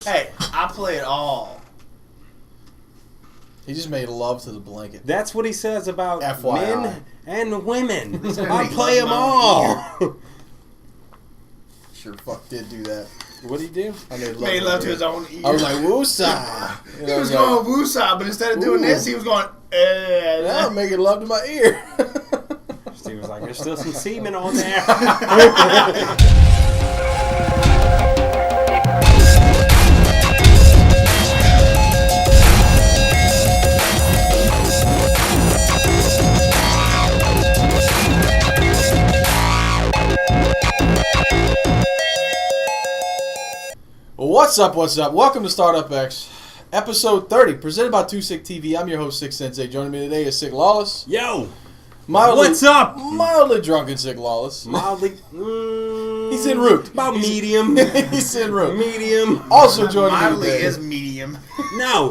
Hey, I play it all. He just made love to the blanket. That's what he says about FYI. men and women. He said I make play love them my all. Sure fuck did do that. What did he do? I made Made love to his own ear. I was like, woosah. He was going woosah, but instead of doing this, he was going, Now I'm making love to my ear. He was like, there's still some semen on there. What's up? Welcome to Startup X, episode 30, presented by Two Sick TV. I'm your host, Sick Sensei. Joining me today is Sick Lawless. Yo, Mildly, what's up? Mildly drunken Sick Lawless. Mildly. He's en route. About medium. He's en route. Medium. Also joining me mildly today. is medium. No.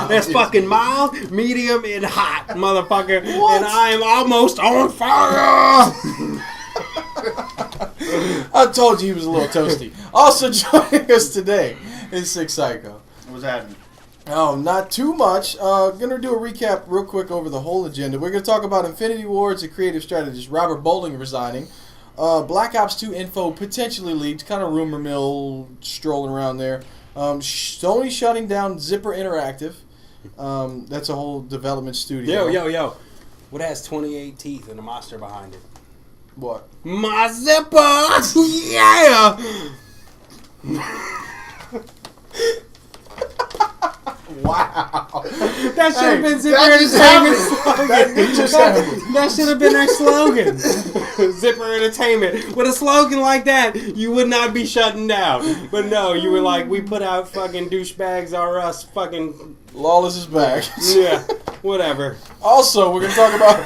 That's fucking mild, medium, and hot, motherfucker. What? And I am almost on fire. I told you he was a little toasty. Also joining us today is Sick Psycho. What's happening? Oh, not too much. Gonna do a recap real quick over the whole agenda. We're gonna talk about Infinity Ward's creative strategist Robert Bowling resigning. Black Ops 2 info potentially leaked, kind of rumor mill strolling around there. Sony shutting down Zipper Interactive. That's a whole development studio. Yo. What has 28 teeth and a monster behind it? What? My zipper! Yeah! Wow. That should have been Zipper that just Entertainment's slogan. happened. That should have been our slogan. Zipper Entertainment. With a slogan like that, you would not be shutting down. But no, you were like, we put out fucking douchebags are us fucking... Lawless is back. Yeah, whatever. Also, we're gonna talk about.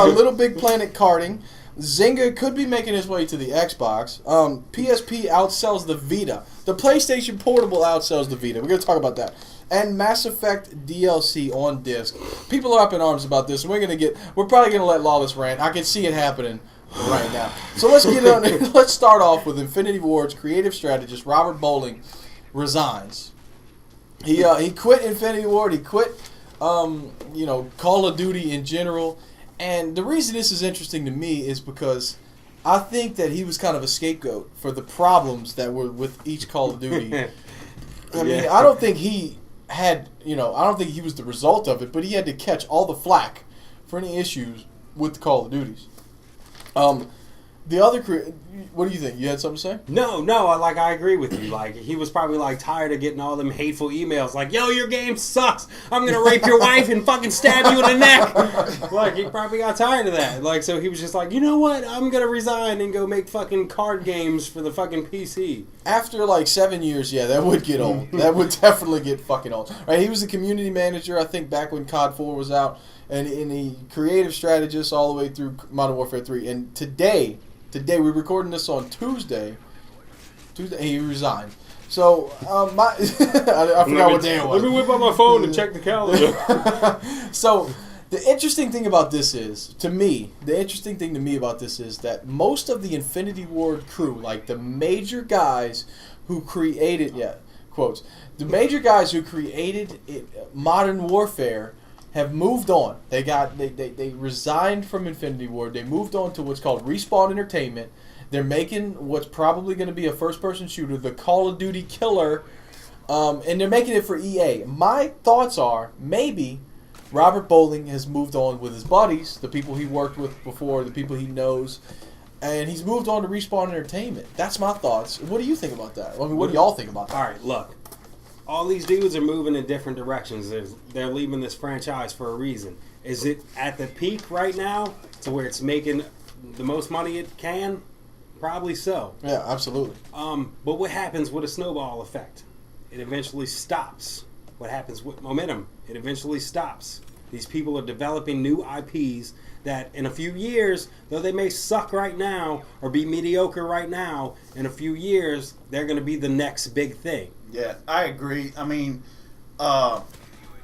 Little Big Planet karting. Zynga could be making his way to the Xbox. PSP outsells the Vita. The PlayStation Portable outsells the Vita. We're going to talk about that. And Mass Effect DLC on disc. People are up in arms about this. And we're probably going to let Lawless rant. I can see it happening right now. So let's get on. Let's start off with Infinity Ward's creative strategist Robert Bowling resigns. He quit Infinity Ward. He quit Call of Duty in general. And the reason this is interesting to me is because I think that he was kind of a scapegoat for the problems that were with each Call of Duty. I mean, I don't think he had, I don't think he was the result of it, but he had to catch all the flack for any issues with the Call of Duties. What do you think? You had something to say? No, I agree with you. Like, he was probably, like, tired of getting all them hateful emails. Like, yo, your game sucks. I'm going to rape your wife and fucking stab you in the neck. Like, he probably got tired of that. Like, so he was just like, you know what? I'm going to resign and go make fucking card games for the fucking PC. After, 7 years, yeah, that would get old. That would definitely get fucking old. Right? He was the community manager, I think, back when COD 4 was out. And the creative strategist all the way through Modern Warfare 3. And today, we're recording this on Tuesday, he resigned. So, I forgot what day it was. Let me whip out my phone and check the calendar. So, the interesting thing about this is, that most of the Infinity Ward crew, like the major guys who created, Modern Warfare, have moved on. They resigned from Infinity Ward. They moved on to what's called Respawn Entertainment. They're making what's probably going to be a first-person shooter, the Call of Duty Killer, and they're making it for EA. My thoughts are maybe Robert Bowling has moved on with his buddies, the people he worked with before, the people he knows, and he's moved on to Respawn Entertainment. That's my thoughts. What do you think about that? I mean, what do y'all think about that? All right, look. All these dudes are moving in different directions. They're leaving this franchise for a reason. Is it at the peak right now to where it's making the most money it can? Probably so. Yeah, absolutely. But what happens with a snowball effect? It eventually stops. What happens with momentum? It eventually stops. These people are developing new IPs that in a few years, though they may suck right now or be mediocre right now, in a few years, they're going to be the next big thing. Yeah, I agree. I mean,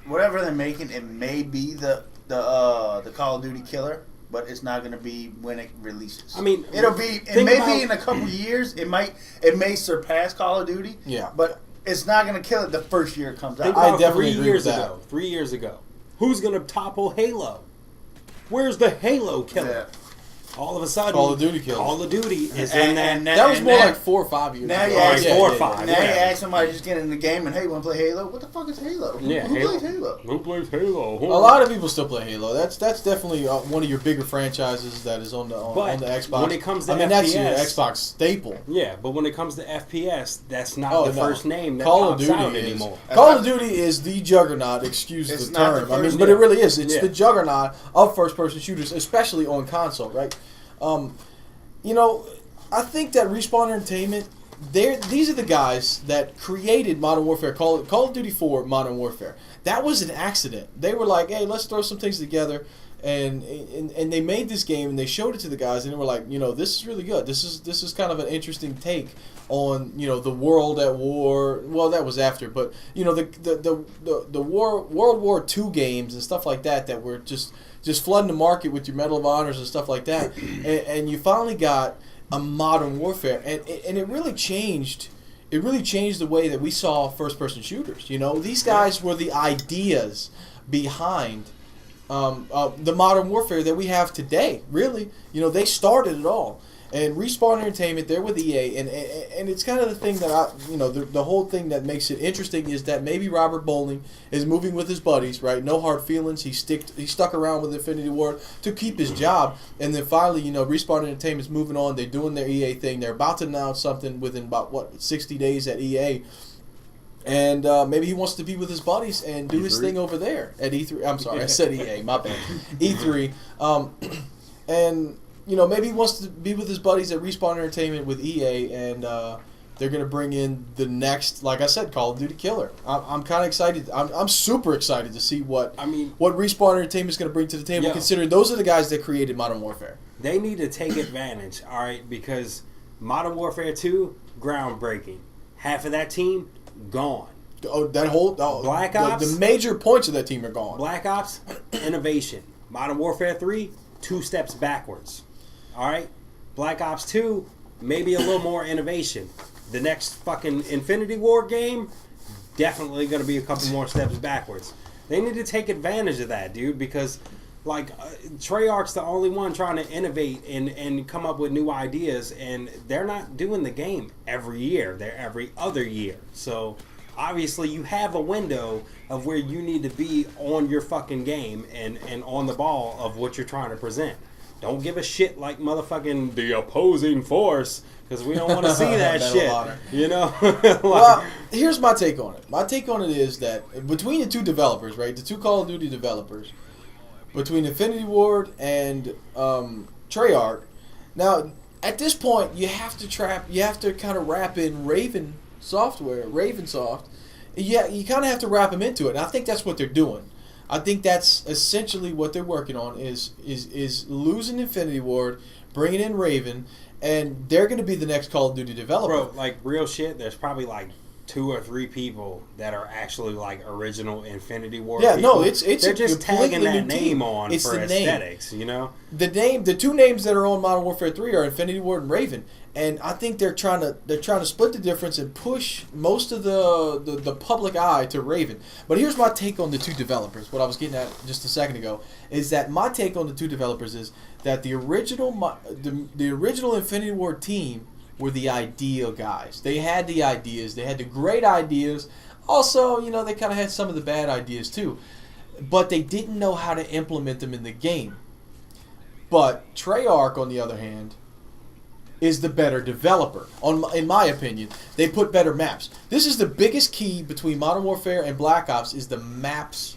whatever they're making, it may be the Call of Duty Killer, but it's not going to be when it releases. I mean, it'll be. It may be in a couple years. It may surpass Call of Duty. Yeah. But it's not going to kill it the first year it comes Think out. I about definitely 3 agree years with that. ago. 3 years ago, who's gonna topple Halo? Where's the Halo killer? Yeah. All of a sudden, Call of Duty killer. Call of Duty is And- in that. and That was and more now- like 4 or 5 years Now ago. you ask, Four or five. now you whatever. ask somebody just getting in the game and hey, want to play Halo? What the fuck is Halo? Yeah, Who Halo. plays Halo? Who plays Halo? A lot of people still play Halo. That's definitely one of your bigger franchises that is on the Xbox. when it comes to I mean, that's your FPS Xbox staple. Yeah, but when it comes to FPS, that's not Oh, the no. first name that Call of pops Duty out is, anymore. Call of Duty is the juggernaut. Excuse It's the not term. the I mean, first- but it really is. It's Yeah. the juggernaut of first-person shooters, especially on console, right? You know, I think that Respawn Entertainment, these are the guys that created Modern Warfare, Call of Duty 4 Modern Warfare. That was an accident. They were like, hey, let's throw some things together. And they made this game and they showed it to the guys and they were like, you know, this is really good. This is kind of an interesting take on, you know, the world at war. Well, that was after, but you know, the World War II games and stuff like that were just flooding the market with your Medal of Honors and stuff like that. And you finally got a Modern Warfare, and it really changed. It really changed the way that we saw first-person shooters. You know, these guys were the ideas behind the Modern Warfare that we have today. Really, you know, they started it all. And Respawn Entertainment, they're with EA, and it's kind of the thing that the whole thing that makes it interesting is that maybe Robert Bowling is moving with his buddies, right? No hard feelings. He stuck around with Infinity Ward to keep his job, and then finally, you know, Respawn Entertainment's moving on. They're doing their EA thing. They're about to announce something within about 60 days at EA. And maybe he wants to be with his buddies and do his thing over there at E3. I'm sorry, I said EA, my bad. E3. And, you know, maybe he wants to be with his buddies at Respawn Entertainment with EA, and they're going to bring in the next, like I said, Call of Duty killer. I'm kind of excited. I'm super excited to see what Respawn Entertainment is going to bring to the table, considering those are the guys that created Modern Warfare. They need to take advantage, all right, because Modern Warfare 2, groundbreaking. Half of that team, gone. Oh, that whole Black Ops, the major points of that team are gone. Black Ops, innovation. Modern Warfare 3, 2 steps backwards. All right, Black Ops 2, maybe a little more innovation. The next fucking Infinity War game, definitely going to be a couple more steps backwards. They need to take advantage of that, dude, because like Treyarch's the only one trying to innovate and come up with new ideas, and they're not doing the game every year. They're every other year. So obviously you have a window of where you need to be on your fucking game and on the ball of what you're trying to present. Don't give a shit like motherfucking the opposing force, because we don't want to see that shit. You know? Well, here's my take on it. My take on it is that between the two developers, right, the two Call of Duty developers, between Infinity Ward and Treyarch, now at this point you have to kind of wrap in Ravensoft. Yeah, you kind of have to wrap them into it, and I think that's what they're doing. I think that's essentially what they're working on is losing Infinity Ward, bringing in Raven, and they're going to be the next Call of Duty developer. Bro, like real shit, there's probably like 2 or 3 people that are actually like original Infinity Ward people. No, it's they're just tagging completely that new name team. on It's for the name. aesthetics, you know? The two names that are on Modern Warfare 3 are Infinity Ward and Raven, and I think they're trying to split the difference and push most of the public eye to Raven. But here's my take on the two developers. What I was getting at just a second ago is that my take on the two developers is that the original Infinity Ward team were the ideal guys. They had the ideas. They had the great ideas. Also, you know, they kind of had some of the bad ideas too. But they didn't know how to implement them in the game. But Treyarch, on the other hand, is the better developer. In my opinion, they put better maps. This is the biggest key between Modern Warfare and Black Ops is the maps.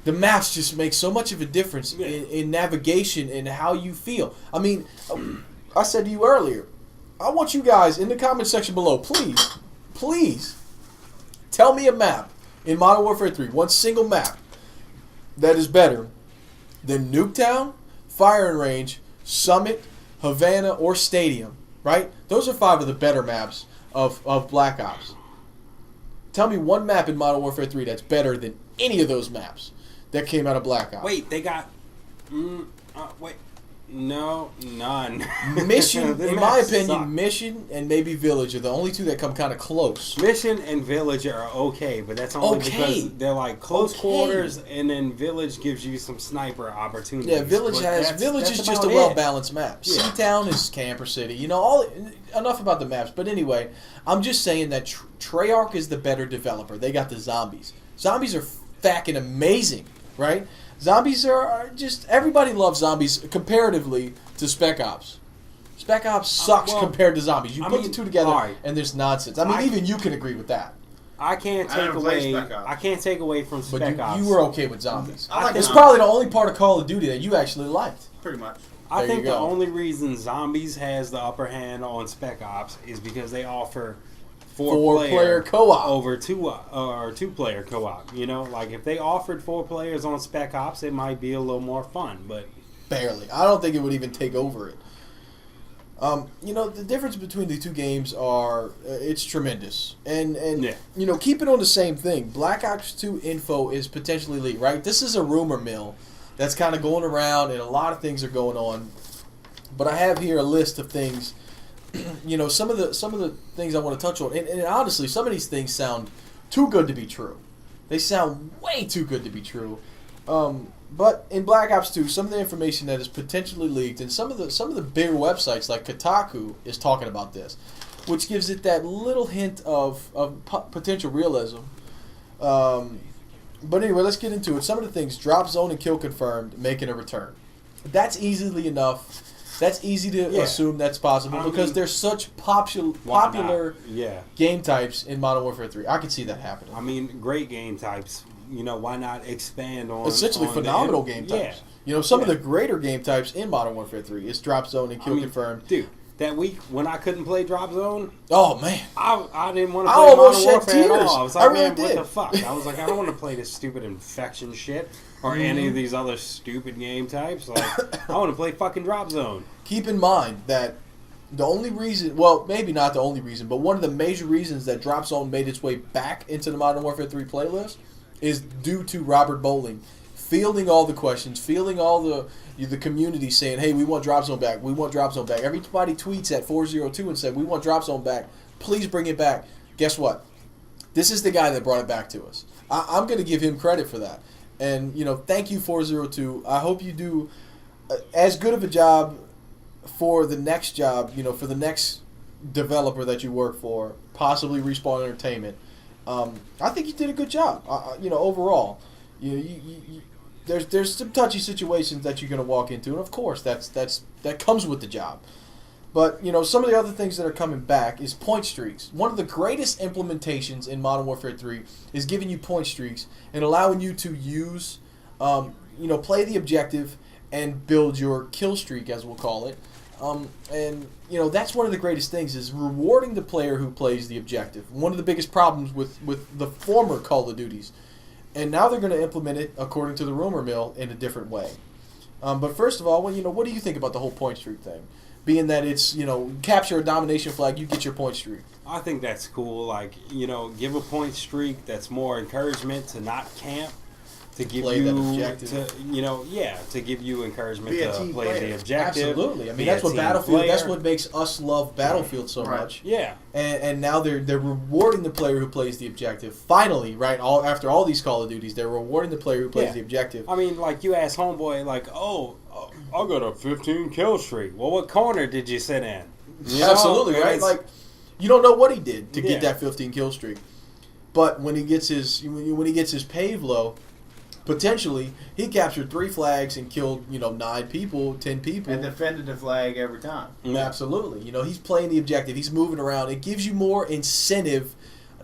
The maps just make so much of a difference in navigation and how you feel. I mean, I said to you earlier, I want you guys in the comment section below, please, tell me a map in Modern Warfare 3, one single map that is better than Nuketown, Firing Range, Summit, Havana, or Stadium, right? Those are 5 of the better maps of Black Ops. Tell me one map in Modern Warfare 3 that's better than any of those maps that came out of Black Ops. Wait, they got... No, none. Mission, The in my maps opinion, suck. Mission and maybe Village are the only two that come kind of close. Mission and Village are okay, but that's only Okay. because they're like close Okay. quarters, and then Village gives you some sniper opportunities. Yeah, Village But has Village that's is just a about it. well balanced map. Yeah. Seatown is Camper City. You know, all enough about the maps. But anyway, I'm just saying that Treyarch is the better developer. They got the zombies. Zombies are fucking amazing, right? Zombies are just everybody loves zombies comparatively to Spec Ops. Spec Ops sucks well, compared to zombies. You I put mean, the two together, alright. and there's nonsense. I mean, I- even you can agree with that. I can't I take never played away. Spec Ops. I can't take away from But Spec Ops. you were okay with zombies. I like It's zombies. probably the only part of Call of Duty that you actually liked. Pretty much. I There think you the go. only reason Zombies has the upper hand on Spec Ops is because they offer Four-player co-op. over two-player co-op. You know, like if they offered 4 players on Spec Ops, it might be a little more fun. But Barely. I don't think it would even take over it. You know, the difference between the two games are it's tremendous. And Yeah. you know, keep it on the same thing. Black Ops 2 info is potentially leaked, right? This is a rumor mill that's kind of going around, and a lot of things are going on. But I have here a list of things. You know, some of the things I want to touch on, and honestly, some of these things sound too good to be true. They sound way too good to be true. But in Black Ops 2, some of the information that is potentially leaked, and some of the bigger websites like Kotaku is talking about this, which gives it that little hint of potential realism. But anyway, let's get into it. Some of the things: Drop Zone and Kill Confirmed making a return. That's easily enough. That's easy to Yeah. assume that's possible I because mean, there's such why popular not? Yeah. game types in Modern Warfare 3. I can see that happening. I mean, great game types. You know, why not expand on Essentially on phenomenal the, game Yeah. types. You know, some of Yeah. the greater game types in Modern Warfare 3 is Drop Zone and Kill Confirmed. Dude, that week when I couldn't play Drop Zone, Oh, man. I didn't want to I play almost Modern shed Warfare at tears. all. I was I like, really man, what did. the fuck? I was like, I don't want to play this stupid infection shit or any of these other stupid game types. Like, I want to play fucking Drop Zone. Keep in mind that the only reason, well, maybe not the only reason, but one of the major reasons that Drop Zone made its way back into the Modern Warfare 3 playlist is due to Robert Bowling fielding all the questions, fielding all the community saying, hey, we want Drop Zone back, we want Drop Zone back. Everybody tweets at 402 and said, we want Drop Zone back, please bring it back. Guess what? This is the guy that brought it back to us. I'm going to give him credit for that. And, you know, thank you, 402. I hope you do as good of a job for the next job, you know, for the next developer that you work for, possibly Respawn Entertainment. I think you did a good job. You know, overall, there's some touchy situations that you're going to walk into, and of course, that comes with the job. But you know, some of the other things that are coming back is point streaks. One of the greatest implementations in Modern Warfare 3 is giving you point streaks and allowing you to use, you know, play the objective and build your kill streak, as we'll call it. And you know, that's one of the greatest things is rewarding the player who plays the objective. One of the biggest problems with the former Call of Duties, and now they're going to implement it according to the rumor mill in a different way. But first of all, well, you know, what do you think about the whole point streak thing? Being that it's, you know, capture a domination flag, you get your point streak. I think that's cool. Like, you know, give a point streak that's more encouragement to not camp, to give Play you, that objective. to, you know, yeah, to give you encouragement Be a to team play player. the objective. Absolutely. I mean, be that's a what team Battlefield. That's player. what makes us love Battlefield so Right. much. Yeah. And now they're rewarding the player who plays the objective. Finally, right? After all these Call of Duties, they're rewarding the player who plays Yeah. the objective. I mean, like, you ask homeboy, like, I got a 15 kill streak. Well, what corner did you sit in? You know, Absolutely, right? it's- Like, you don't know what he did to Yeah. get that 15 kill streak, but when he gets his pave low, potentially he captured 3 flags and killed 9 people, 10 people. And defended the flag every time. Absolutely, he's playing the objective. He's moving around. It gives you more incentive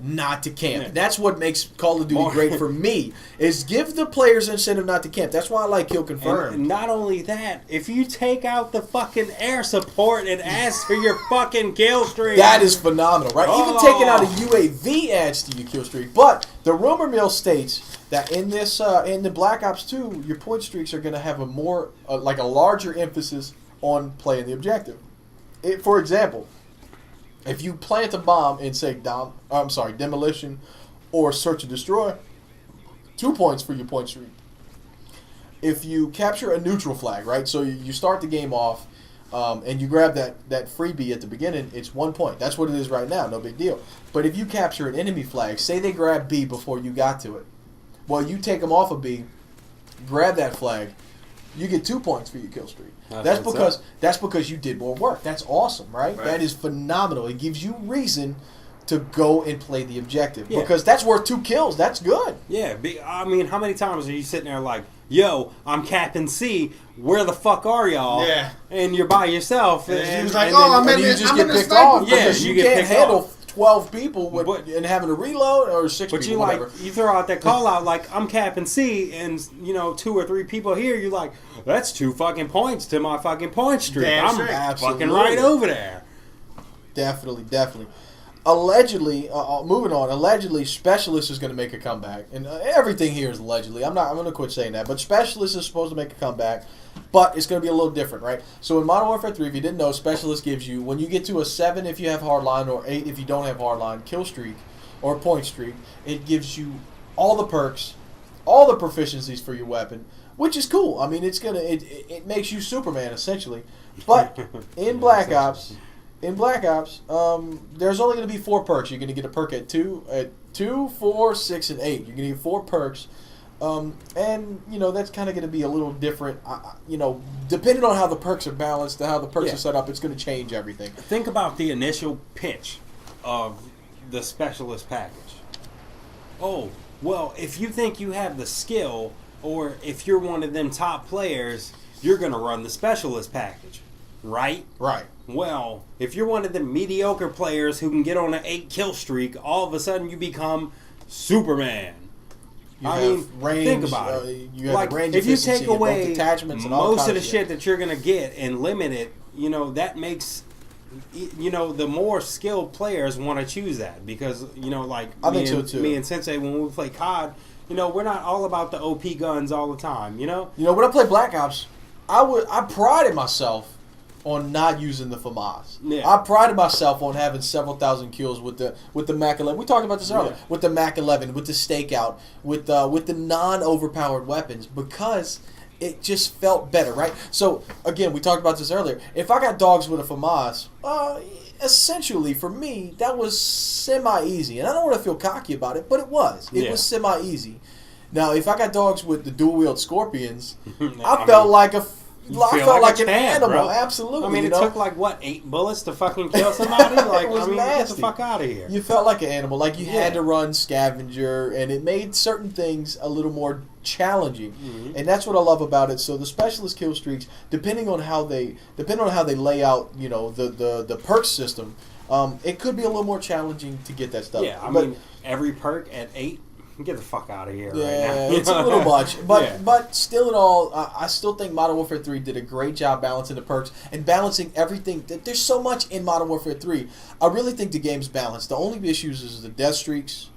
not to camp. Yeah. That's what makes Call of Duty More- great for me. Is give the players incentive not to camp. That's why I like Kill Confirmed. And not only that, if you take out the fucking air support and ask for your fucking kill streak, That is phenomenal, right? Even Oh. taking out a UAV adds to your kill streak. But the rumor mill states that in this in the Black Ops 2, your point streaks are going to have a more like a larger emphasis on playing the objective. For example, if you plant a bomb in say demolition or search and destroy, 2 points for your point streak. if you capture a neutral flag, right? So you start the game off, and you grab that freebie at the beginning, it's 1 point. That's what it is right now, no big deal. But if you capture an enemy flag, say they grab B before you got to it, well, you take them off of B, grab that flag, you get 2 points for your kill streak. That's because you did more work. That's awesome, right? That is phenomenal. It gives you reason to go and play the objective because that's worth 2 kills. That's good. Yeah, I mean, how many times are you sitting there like, yo, I'm Captain C, where the fuck are y'all? Yeah. And you're by yourself. And he was like, and oh, then, I'm in you just I'm get in the picked sniper off position. because you you get can't picked handle off. 12 people and having to reload or 6 But people, you whatever. like, you throw out that call out like, I'm Captain C, and 2 or 3 people here, you're like, that's 2 fucking points to my fucking point streak. Damn I'm straight. fucking Absolutely. right over there. Definitely. Allegedly, moving on. Allegedly, Specialist is going to make a comeback, and everything here is allegedly. I'm going to quit saying that, but Specialist is supposed to make a comeback, but it's going to be a little different, right? So in Modern Warfare 3, if you didn't know, Specialist gives you, when you get to a 7 if you have hardline or 8 if you don't have hardline, kill streak or point streak, it gives you all the perks, all the proficiencies for your weapon, which is cool. I mean, it makes you Superman essentially. But in Black Ops. In Black Ops, there's only going to be 4 perks. You're going to get a perk at 2, 4, 6, and 8. You're going to get 4 perks. And, that's kind of going to be a little different. Depending on how the perks are balanced, how the perks are set up, it's going to change everything. Think about the initial pitch of the Specialist package. Oh, well, if you think you have the skill, or if you're one of them top players, you're going to run the Specialist package, right? Right. Well, if you're one of the mediocre players who can get on an 8 kill streak, all of a sudden you become Superman. Range, think about it. You have like, range if you efficiency take and both away detachments and all most of kinds the shit that you're going to get and limit it, that makes, the more skilled players want to choose that. Because, I think so too. Me and Sensei, when we play COD, we're not all about the OP guns all the time, when I play Black Ops, I prided myself on not using the FAMAS. Yeah. I prided myself on having several thousand kills with the Mac 11. We talked about this earlier. Yeah. With the Mac 11, with the stakeout, with the non-overpowered weapons, because it just felt better, right? So again, we talked about this earlier. If I got dogs with a FAMAS, essentially for me that was semi-easy, and I don't want to feel cocky about it, but it was. It was semi-easy. Now, if I got dogs with the dual-wield Scorpions, I felt like an animal. Bro. Absolutely. I mean, it took 8 bullets to fucking kill somebody? Like, It was get the nasty. fuck out of here. You felt like an animal. Like you had to run scavenger, and it made certain things a little more challenging. Mm-hmm. And that's what I love about it. So the Specialist kill streaks, depending on how they lay out, the perk system, it could be a little more challenging to get that stuff. Yeah, I mean, every perk at 8, get the fuck out of here right now. Yeah, it's a little much. But still in all, I still think Modern Warfare 3 did a great job balancing the perks and balancing everything. There's so much in Modern Warfare 3. I really think the game's balanced. The only issues is the death streaks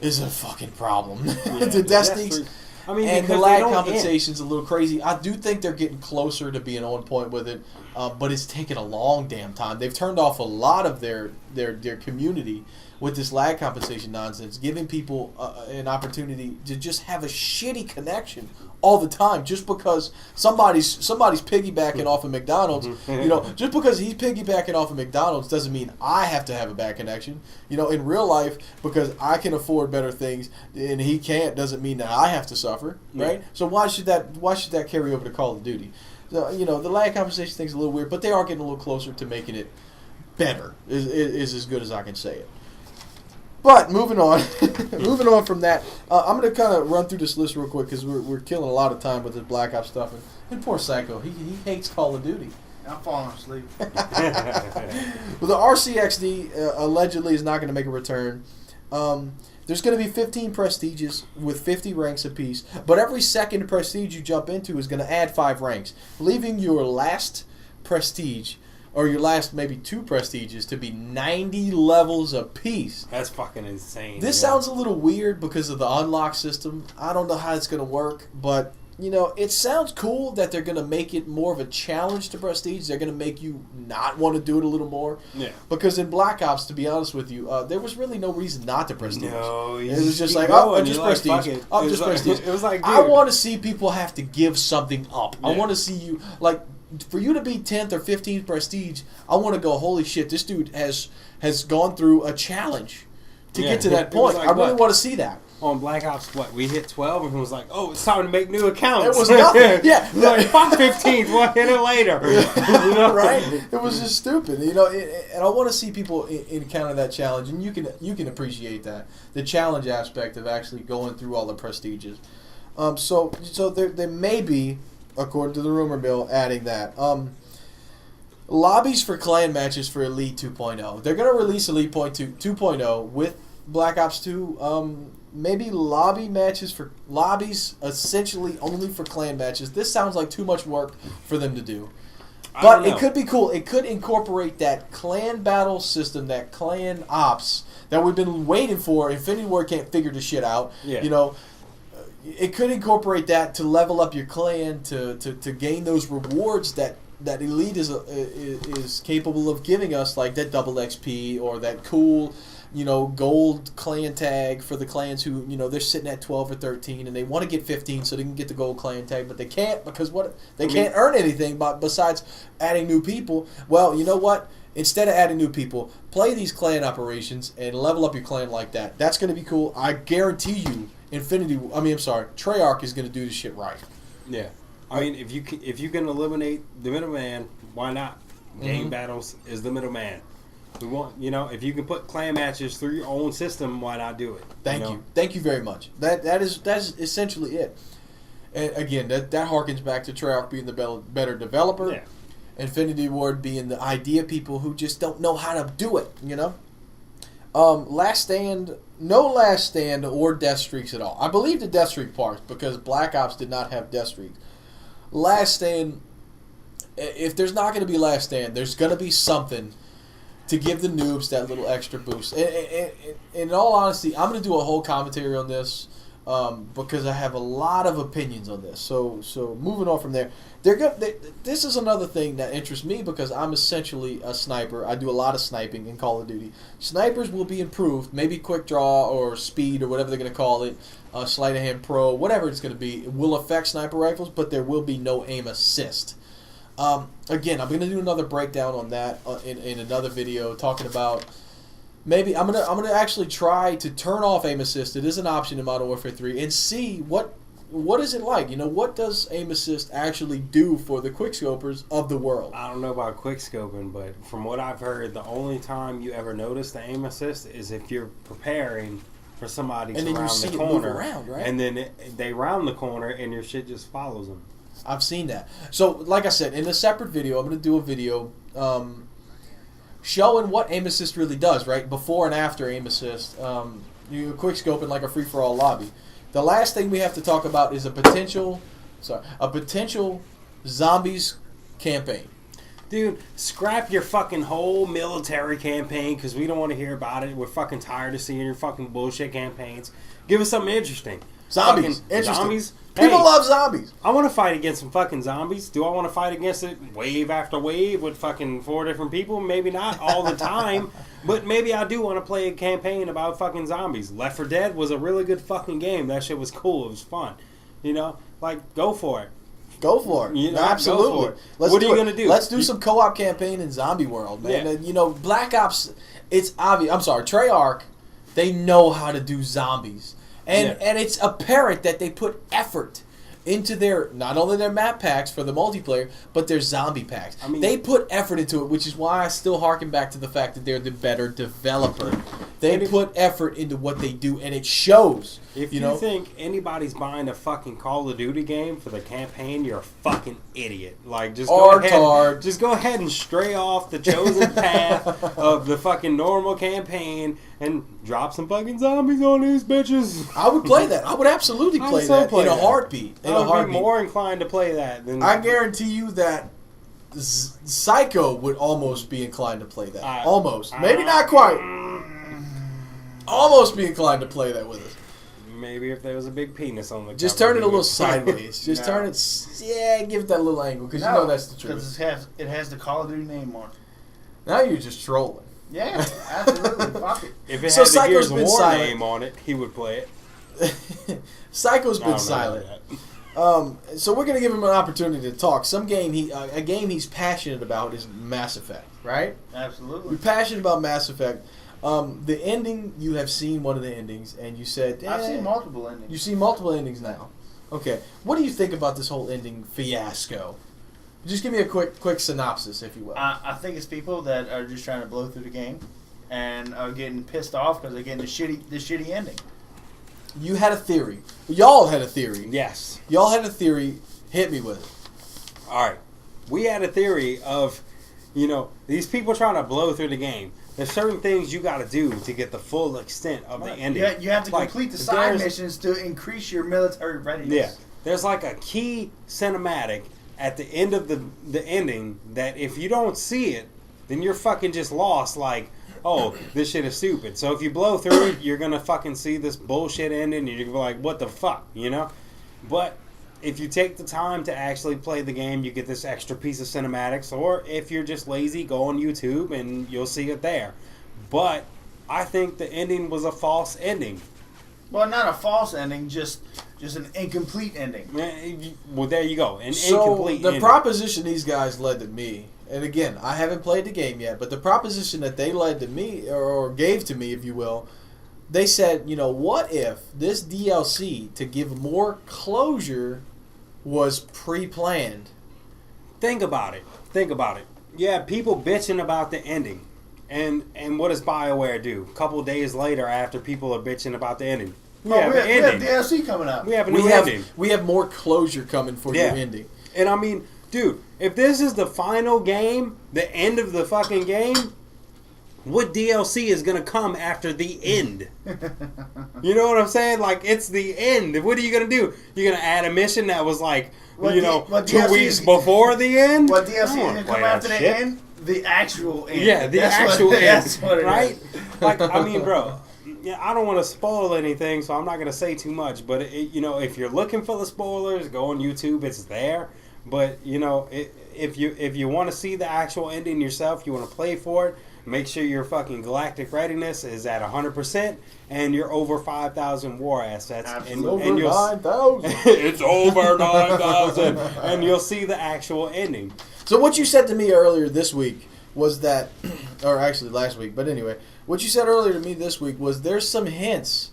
is a fucking problem. The death streaks. I mean, and the because lag they don't compensation's a little crazy. I do think they're getting closer to being on point with it, but it's taken a long damn time. They've turned off a lot of their community with this lag compensation nonsense, giving people an opportunity to just have a shitty connection all the time, just because somebody's piggybacking off of McDonald's. Just because he's piggybacking off of McDonald's doesn't mean I have to have a bad connection. In real life, because I can afford better things and he can't, doesn't mean that I have to suffer, right? So why should that carry over to Call of Duty? So, the lag compensation thing's a little weird, but they are getting a little closer to making it better. Is as good as I can say it. But moving on, from that, I'm going to kind of run through this list real quick because we're killing a lot of time with this Black Ops stuff. And poor Psycho, he hates Call of Duty. I'm falling asleep. Well, the RCXD allegedly is not going to make a return. There's going to be 15 prestiges with 50 ranks apiece, but every second prestige you jump into is going to add 5 ranks, leaving your last prestige, or your last maybe 2 prestiges, to be 90 levels apiece. That's fucking insane. This sounds a little weird because of the unlock system. I don't know how it's going to work, but it sounds cool that they're going to make it more of a challenge to Prestige. They're going to make you not want to do it a little more. Yeah. Because in Black Ops, to be honest with you, there was really no reason not to Prestige. No, it was just like, oh, just Prestige. Oh, just Prestige. It was like, dude. I want to see people have to give something up. Yeah. I want to see you, like, for you to be 10th or 15th Prestige, I want to go, holy shit, this dude has gone through a challenge to get to that point. Like, I really want to see that. On Black Ops, we hit 12 and it was like, oh, it's time to make new accounts. It was nothing. Yeah. Like, fuck 15th, we'll hit it later. Right? It was just stupid. And I want to see people encounter that challenge, and you can appreciate that. The challenge aspect of actually going through all the prestiges. So there may be, according to the rumor mill, adding that. Lobbies for clan matches for Elite 2.0. They're going to release Elite 2.0 with Black Ops 2. Maybe lobbies essentially only for clan matches. This sounds like too much work for them to do. But it could be cool. It could incorporate that clan battle system, that clan ops that we've been waiting for. Infinity Ward can't figure the shit out. Yeah. It could incorporate that to level up your clan, to gain those rewards that Elite is capable of giving us, like that double XP or that cool, gold clan tag for the clans who, they're sitting at 12 or 13 and they want to get 15 so they can get the gold clan tag, but they can't because can't earn anything besides adding new people. Well, you know what? Instead of adding new people, play these clan operations and level up your clan like that. That's going to be cool. I guarantee you, Treyarch is going to do this shit right. Yeah. I mean, if you can eliminate the middleman, why not? Game battles is the middleman. We want, if you can put clan matches through your own system, why not do it? Thank you very much. That's essentially it. And again, that harkens back to Treyarch being the better developer. Yeah. Infinity Ward being the idea people who just don't know how to do it. Last Stand, no Last Stand or death streaks at all. I believe the death streak part because Black Ops did not have death streaks. Last Stand, if there's not going to be Last Stand, there's going to be something to give the noobs that little extra boost. And in all honesty, I'm going to do a whole commentary on this because I have a lot of opinions on this. So moving on from there, this is another thing that interests me because I'm essentially a sniper. I do a lot of sniping in Call of Duty. Snipers will be improved, maybe quick draw or speed or whatever they're going to call it, sleight of hand pro, whatever it's going to be. It will affect sniper rifles, but there will be no aim assist. Again, I'm going to do another breakdown on that in another video, talking about maybe I'm gonna actually try to turn off aim assist. It is an option in Modern Warfare 3, and see what is it like. What does aim assist actually do for the quickscopers of the world? I don't know about quickscoping, but from what I've heard, the only time you ever notice the aim assist is if you're preparing for somebody to round the corner, move around, right? And then they round the corner, and your shit just follows them. I've seen that. So, like I said, in a separate video, I'm going to do a video showing what aim assist really does, right? Before and after aim assist. You quick scoping like a free-for-all lobby. The last thing we have to talk about is a potential zombies campaign. Dude, scrap your fucking whole military campaign because we don't want to hear about it. We're fucking tired of seeing your fucking bullshit campaigns. Give us something interesting. Zombies. Fucking interesting. Zombies. People love zombies. I want to fight against some fucking zombies. Do I want to fight against it wave after wave with fucking 4 different people? Maybe not all the time, but maybe I do want to play a campaign about fucking zombies. Left 4 Dead was a really good fucking game. That shit was cool. It was fun. Go for it. Go for it. Absolutely. Go for it. What are you going to do? Let's do some co-op campaign in Zombie World, man. Yeah. Black Ops, it's obvious. I'm sorry, Treyarch, they know how to do zombies. And it's apparent that they put effort into not only their map packs for the multiplayer, but their zombie packs. I mean, they put effort into it, which is why I still harken back to the fact that they're the better developer. They put effort into what they do, and it shows. If you think anybody's buying a fucking Call of Duty game for the campaign, you're a fucking idiot. Just go ahead and stray off the chosen path of the fucking normal campaign and drop some fucking zombies on these bitches. I would play that. I would absolutely play that in a heartbeat. I would be more inclined to play that than... I guarantee you that Psycho would almost be inclined to play that. Almost. Maybe not quite. Almost be inclined to play that with us. Maybe if there was a big penis on the Just cover, turn it a he little would- sideways. Just No. turn it. Yeah, give it that little angle because you know that's the truth. Because it has the Call of Duty name on it. Now you're just trolling. Yeah, absolutely. Fuck it. If it So had the Psycho's Gears of been War silent. name on it, he would play it. Psycho's I been don't know silent. about So we're gonna give him an opportunity to talk. A game he's passionate about is Mass Effect, right? Absolutely. You're passionate about Mass Effect. The ending, you have seen one of the endings, and you said, I've "Eh." seen multiple endings. You see multiple endings now. Okay, what do you think about this whole ending fiasco? Just give me a quick synopsis, if you will. I think it's people that are just trying to blow through the game and are getting pissed off because they're getting the shitty ending. You had a theory. Y'all had a theory. that. Yes. Y'all had a theory. Hit me with it. All right. We had a theory of, these people trying to blow through the game. There's certain things you got to do to get the full extent of the ending. Yeah, you have to Like, complete the side there's- missions to increase your military readiness. Yeah. There's like a key cinematic at the end of the ending that if you don't see it, then you're fucking just lost. Like, oh, this shit is stupid. So if you blow through it, you're gonna fucking see this bullshit ending, and you're gonna be like, what the fuck, But if you take the time to actually play the game, you get this extra piece of cinematics. Or if you're just lazy, go on YouTube and you'll see it there. But I think the ending was a false ending. Well, not a false ending, just an incomplete ending. Well, there you go. An So incomplete the ending. proposition these guys led to me, and again, I haven't played the game yet, but the proposition that they led to me, or gave to me, if you will, they said, what if this DLC to give more closure was pre-planned? Think about it. Yeah, people bitching about the ending. And what does BioWare do? A couple days later, after people are bitching about the ending, we have an we have ending. DLC coming up. We have a new ending. We have more closure coming for your ending. And I mean, dude, if this is the final game, the end of the fucking game, what DLC is gonna come after the end? You know what I'm saying? Like, it's the end. What are you gonna do? You're gonna add a mission that was like, What 2 DLC weeks before the end? What I DLC don't is wanna going to play come that after the shit. end? The actual end. Yeah, the That's actual what, end, that's what it right? is. Like, I mean, bro, I don't want to spoil anything, so I'm not gonna say too much. But if you're looking for the spoilers, go on YouTube; it's there. But if you want to see the actual ending yourself, you want to play for it. Make sure your fucking galactic readiness is at 100%, and you're over 5,000 war assets. Absolutely. And you'll 9,000. it's over 9,000, and you'll see the actual ending. So what you said to me earlier this week was that, or actually last week, but anyway, what you said earlier to me this week was there's some hints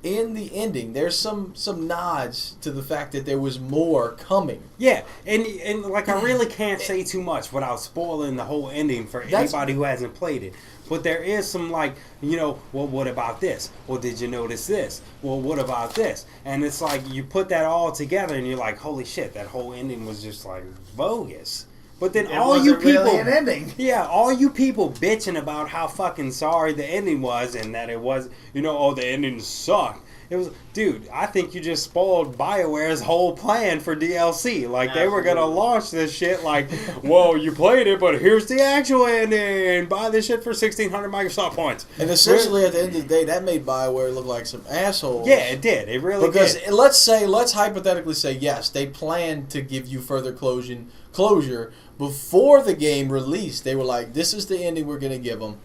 in the ending. There's some nods to the fact that there was more coming. Yeah, and like I really can't say too much without spoiling the whole ending for anybody who hasn't played it. But there is some well, what about this? Well, did you notice this? Well, what about this? And it's like you put that all together and you're like, holy shit, that whole ending was just like bogus. But then It all you wasn't really people, an ending. yeah, all you people bitching about how fucking sorry the ending was and that it was, oh, the ending sucked. It was, dude, I think you just spoiled BioWare's whole plan for DLC. Like, they were going to launch this shit like, whoa, you played it, but here's the actual ending. Buy this shit for 1,600 Microsoft points. And essentially, at the end of the day, that made BioWare look like some assholes. Yeah, it did. It really because did. let's hypothetically say, yes, they planned to give you further closure before the game released. They were like, this is the ending we're going to give them.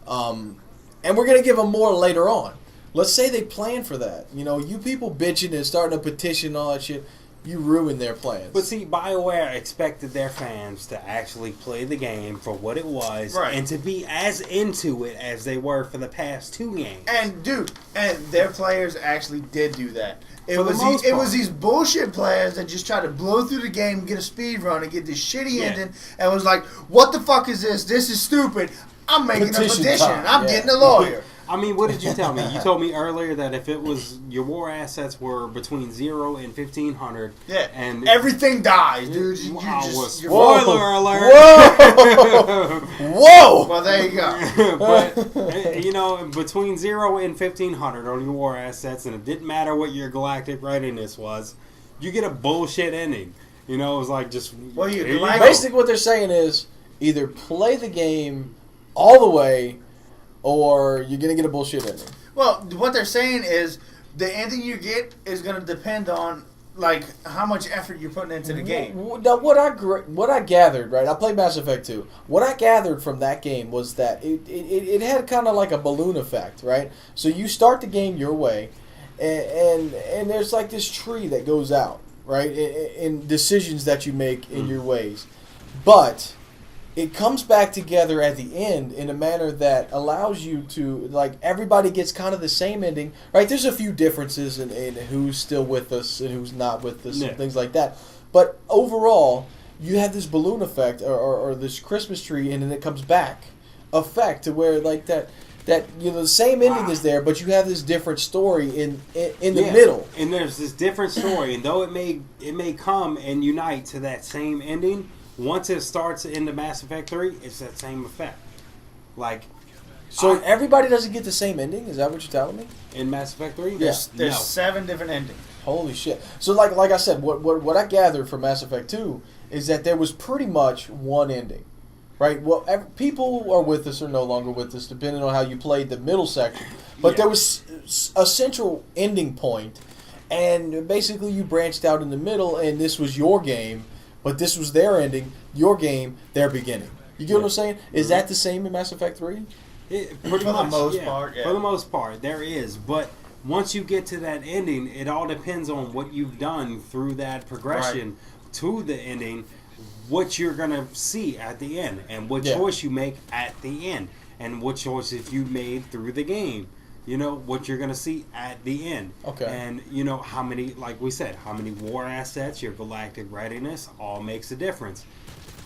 And we're going to give them more later on. Let's say they planned for that. You people bitching and starting a petition and all that shit, you ruined their plans. But see, BioWare expected their fans to actually play the game for what it was and to be as into it as they were for the past 2 games. And dude, their players actually did do that. It For the was most it part. was these bullshit players that just tried to blow through the game, get a speed run, and get this shitty ending, and was like, "What the fuck is this? This is stupid. I'm making a petition. time, I'm yeah. getting a lawyer." I mean, what did you tell me? You told me earlier that if it was your war assets were between 0 and 1,500, Yeah, and everything dies, dude. You Wow, just, you're spoiler alert! Whoa! Whoa! Well, there you go. But between 0 and 1,500 on your war assets, and it didn't matter what your galactic readiness was, you get a bullshit ending. It was like just Well, here you like- go. Basically, what they're saying is either play the game all the way, or you're gonna get a bullshit ending. Well, what they're saying is the ending you get is going to depend on like how much effort you're putting into the game. Now, what I gathered, right? I played Mass Effect 2. What I gathered from that game was that it had kind of like a balloon effect, right? So you start the game your way, and there's like this tree that goes out, right? In decisions that you make in your ways, but it comes back together at the end in a manner that allows you to, like, everybody gets kind of the same ending, right? There's a few differences in who's still with us and who's not with us and things like that. But overall, you have this balloon effect or this Christmas tree, and then it comes back effect to where, like, that the same ending is there, but you have this different story in the middle. And there's this different story, and though it may come and unite to that same ending, once it starts in the Mass Effect 3, it's that same effect. Like, so everybody doesn't get the same ending? Is that what you're telling me? In Mass Effect 3? There's 7 different endings. Holy shit. So like I said, what I gathered from Mass Effect 2 is that there was pretty much one ending. Right? Well, people who are with us or no longer with us, depending on how you played the middle section. But there was a central ending point, and basically you branched out in the middle, and this was your game. But this was their ending, your game, their beginning. You get what I'm saying? Is that the same in Mass Effect 3? For the most part, yeah. For the most part, there is. But once you get to that ending, it all depends on what you've done through that progression to the ending, what you're going to see at the end, and what choice you make at the end, and what choices you made through the game. You know, what you're going to see at the end. Okay. And, you know, how many, like we said, how many war assets, your galactic readiness, all makes a difference.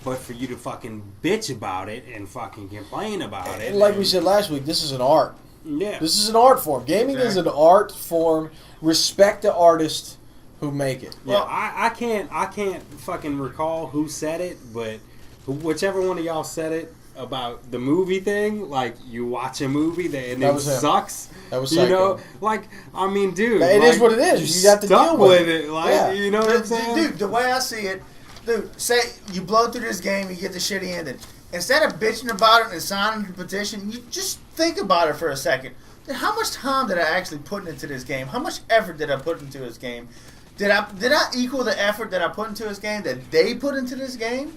But for you to fucking bitch about it and fucking complain about it. And like we said last week, this is an art. Yeah. This is an art form. Gaming is an art form. Respect the artists who make it. Well, I can't fucking recall who said it, but whichever one of y'all said it, about the movie thing, like you watch a movie and it sucks. That was you know, like I mean, dude, it is what it is. You have to deal with it. Like you know what I'm saying, dude. The way I see it, dude, say you blow through this game, you get the shitty ending. Instead of bitching about it and signing the petition, you just think about it for a second. Dude, how much time did I actually put into this game? How much effort did I put into this game? Did I equal the effort that I put into this game that they put into this game?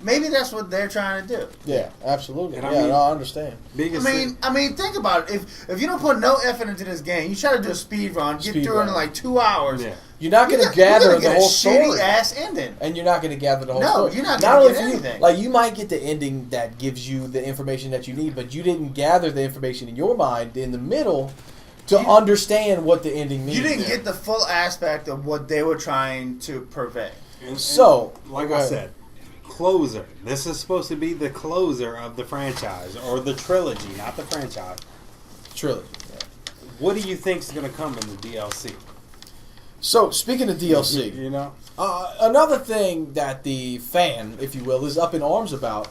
Maybe that's what they're trying to do. Yeah, absolutely. And I understand. I mean, think about it. If you don't put no effort into this game, you try to do a speed run, get through it in like 2 hours. Yeah. You're not going to gather the whole story. Shitty ass ending. And you're not going to gather the whole story. No, you're not going to get anything. Like, you might get the ending that gives you the information that you need, but you didn't gather the information in your mind in the middle to understand what the ending means. You didn't get the full aspect of what they were trying to purvey. And like go I ahead. said, closer. This is supposed to be the closer of the franchise, or the trilogy, not the franchise. Trilogy. Yeah. What do you think is going to come in the DLC? So, speaking of DLC, You know? another thing that the fan, if you will, is up in arms about,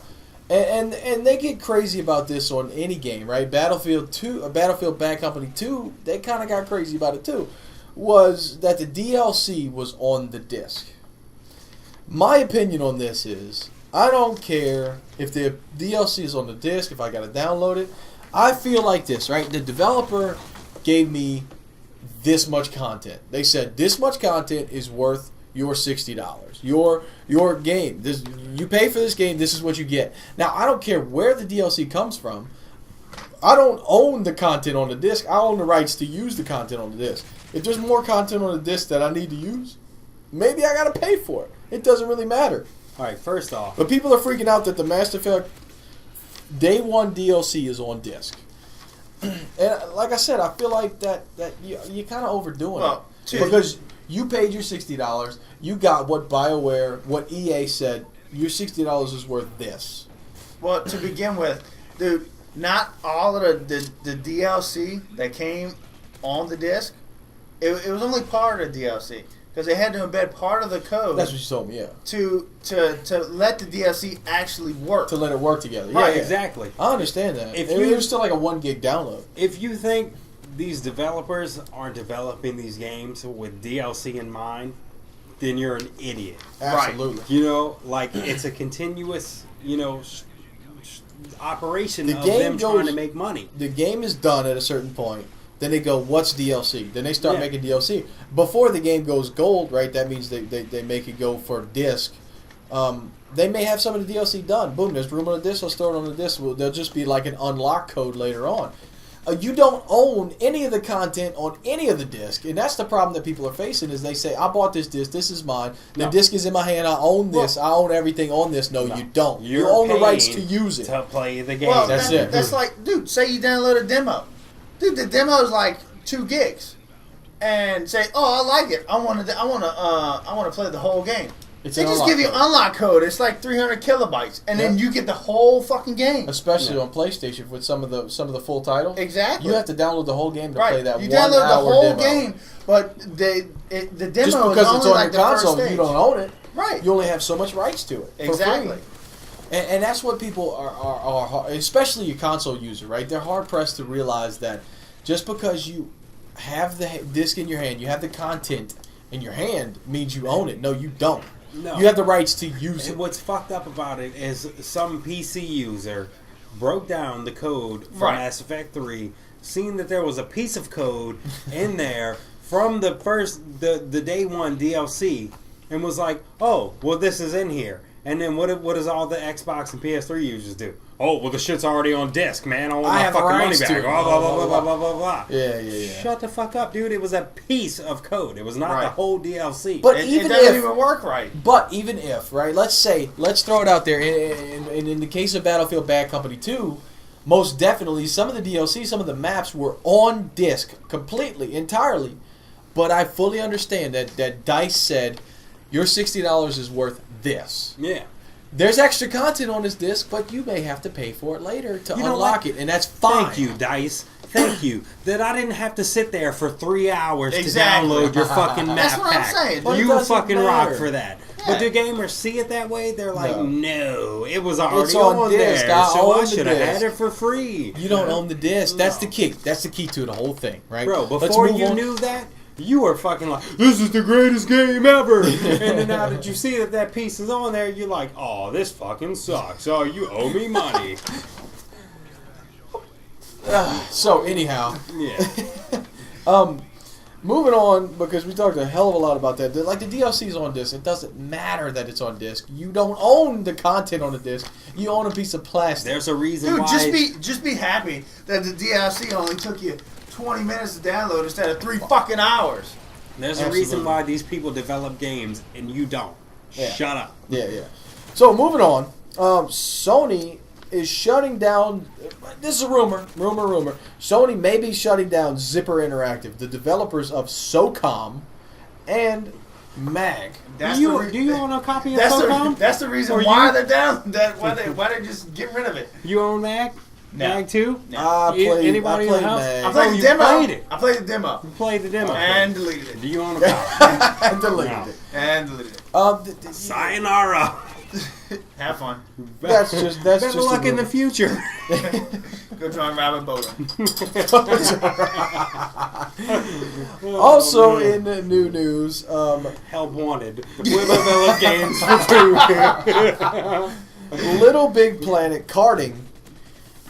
and they get crazy about this on any game, right? Battlefield Bad Company 2, they kind of got crazy about it too, was that the DLC was on the disc. My opinion on this is, I don't care if the DLC is on the disc, if I got to download it. I feel like this, right? The developer gave me this much content. They said this much content is worth your $60. Your game. You pay for this game, this is what you get. Now, I don't care where the DLC comes from. I don't own the content on the disc. I own the rights to use the content on the disc. If there's more content on the disc that I need to use, maybe I got to pay for it. It doesn't really matter. All right, first off. But people are freaking out that the Mass Effect Day 1 DLC is on disc. And like I said, I feel like that you're kind of overdoing it. Because you paid your $60. You got what BioWare, what EA said, your $60 is worth this. Well, to begin with, dude, not all of the DLC that came on the disc, it was only part of the DLC. Because they had to embed part of the code. That's what you told me, yeah. To let the DLC actually work. To let it work together. Right, yeah. exactly. I understand that. If it was still like a 1 gig download. If you think these developers are developing these games with DLC in mind, then you're an idiot. Absolutely. Right. You know, like it's a continuous, operation of them trying to make money. The game is done at a certain point. Then they go, what's DLC? Then they start Yeah. making DLC. Before the game goes gold, right, that means they make it go for disc. They may have some of the DLC done. Boom, there's room on the disc, I'll store it on the disc. Well, there'll just be like an unlock code later on. You don't own any of the content on any of the disc, and that's the problem that people are facing. Is they say, "I bought this disc. This is mine. The No. disc is in my hand. I own this. I own everything on this." No, you don't. You You're own the rights paying to use it. to play the game. Well, That's it. That's like, dude, say you download a demo. Dude, the demo is like 2 gigs. And say, oh, I like it. I want to play the whole game. It's They an just unlock give you code. unlock code. It's like 300 kilobytes, and then Yeah. you get the whole fucking game. Especially Yeah. on PlayStation with some of the full titles. Exactly. You have to download the whole game to Right. play that You 1 download the hour whole demo. game, but the demo Just is because only it's on like your the first console, stage. you don't own it. Right. You only have so much rights to it. for Exactly. free. And that's what people are, especially a console user, right? They're hard pressed to realize that just because you have the disc in your hand, you have the content in your hand, means you own it. No, you don't. No. You have the rights to use And it. what's fucked up about it is some PC user broke down the code for Right. Mass Effect 3, seeing that there was a piece of code in there from the day one DLC, and was like, "Oh, well, this is in here." And then what does all the Xbox and PS3 users do? Oh, well, the shit's already on disc, man. I want I my have fucking money rights to back. it. Blah, blah, blah, blah, blah, blah, blah, blah. Yeah. Shut the fuck up, dude. It was a piece of code. It was not the Right. whole DLC. But It even doesn't if even work right. But even if, right, let's throw it out there, and in the case of Battlefield Bad Company 2, most definitely some of the DLC, some of the maps were on disc completely, entirely. But I fully understand that DICE said, your $60 is worth this. yeah. There's extra content on this disc, but you may have to pay for it later to You know unlock what? it, and that's fine. Thank you, DICE. Thank you. That I didn't have to sit there for 3 hours Exactly. to download your fucking map That's what I'm pack. saying. But it You doesn't fucking rock matter. for that. Yeah. But do gamers see it that way? They're like, no, it was already It's on disc. there, I so own I the should have disc." had it for free. You don't own the disc. That's No. the key. That's the key to the whole thing, right? Bro, Let's before move you on. knew that, you were fucking like, this is the greatest game ever. And then now that you see that piece is on there, you're like, oh, this fucking sucks. Oh, you owe me money. So anyhow, Yeah. moving on, because we talked a hell of a lot about that. Like the DLC is on disc. It doesn't matter that it's on disc. You don't own the content on the disc. You own a piece of plastic. There's a reason Dude, why. just be happy that the DLC only took you 20 minutes to download instead of 3 fucking hours. There's a Absolutely. reason why these people develop games and you don't. Yeah. Shut up. Yeah. So moving on, Sony is shutting down. This is a rumor. Sony may be shutting down Zipper Interactive, the developers of SOCOM and MAG. That's do the you, re- do you own a copy of That's SOCOM? that's the reason Or why you- they're down. Why they just get rid of it. You own MAG? No. MAG 2? I Yeah, played. anybody I in played the house? MAG. I played the you demo. played it. I played the demo You played the demo. and deleted it. Do you own a copy? I deleted No. it. And deleted it. Sayonara. Have fun. That's just Better a luck in the rumor. future. Go join Rabbit Boating. Also in the new news, Help wanted. Will develop games for free. Little Big Planet karting.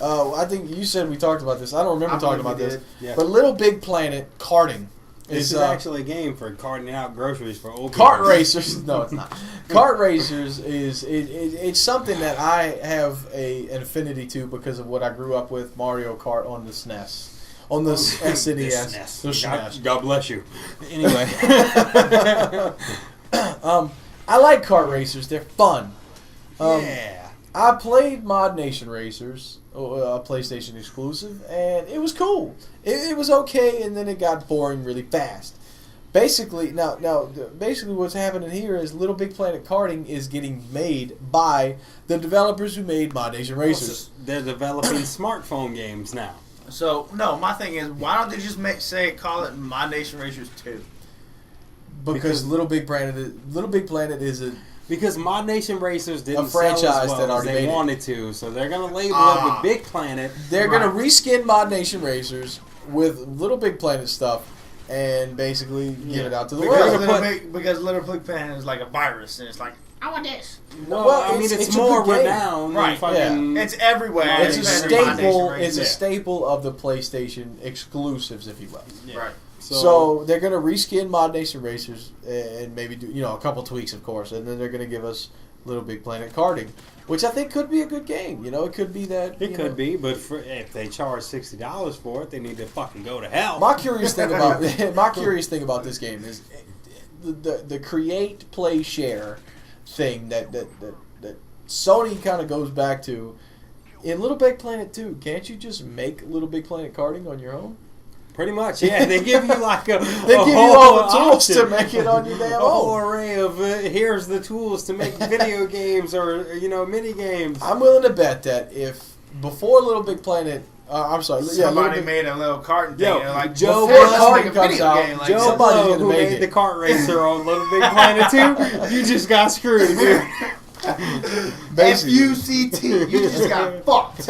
I think you said we talked about this. I don't remember I talking believe about we this. did. Yeah. But Little Big Planet karting This is actually a game for carting out groceries for old Kart people. Racers. No, it's not. Kart Racers is it's something that I have an affinity to because of what I grew up with. Mario Kart on the SNES. On the SNES. The SNES. God bless you. Anyway. I like kart racers. They're fun. Yeah. I played Mod Nation Racers, a PlayStation exclusive, and it was cool. It was okay, and then it got boring really fast. Basically, basically what's happening here is Little Big Planet Karting is getting made by the developers who made Mod Nation Racers. They're developing smartphone games now. So no, my thing is, why don't they just call it My Nation Racers 2? Because Little Big Planet is a Because Mod Nation Racers didn't A franchise sell as well that as already they made it. wanted to, so they're gonna label Ah. it with Big Planet. they're Right. gonna reskin Mod Nation Racers with Little Big Planet stuff and basically give it out to the They're world. gonna put- Because Little Big Planet is like a virus, and it's like I want this. Well, Well, I mean, it's it's a more good game. renowned Right, than fucking. It's everywhere. It's a It's better than staple. PlayStation It's a Racing. staple of the PlayStation exclusives, if you will. Yeah. Right. So they're gonna reskin Mod Nation Racers and maybe do a couple tweaks, of course, and then they're gonna give us Little Big Planet karting, which I think could be a good game. It could be that. It could be, but if they charge $60 for it, they need to fucking go to hell. My curious thing about this game is the create, play, share thing that Sony kind of goes back to in Little Big Planet 2. Can't you just make Little Big Planet karting on your own? Pretty much, yeah. They give you like a They give you whole all the tools option. to make it on your damn A whole own. array of here's the tools to make video games or mini games. I'm willing to bet that if before Little Big Planet, I'm sorry, Somebody Little Big, made a little carton thing. Yo, and like Joe before Blow let's make a comes video out, game. Like, Joe somebody's Blow, gonna who make made it. the kart racer on Little Big Planet 2, you just got screwed, dude. Basically. FUCT. You just got fucked.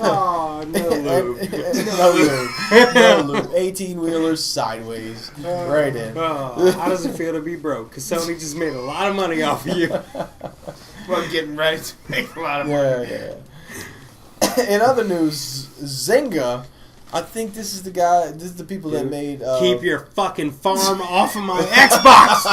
Oh, no lube. No lube. 18-wheelers sideways. Right in. Oh, how does it feel to be broke? Because Sony just made a lot of money off of you. Well, getting ready to make a lot of money. Yeah. In other news, Zynga, I think this is the people that made Keep your fucking farm off of my Xbox.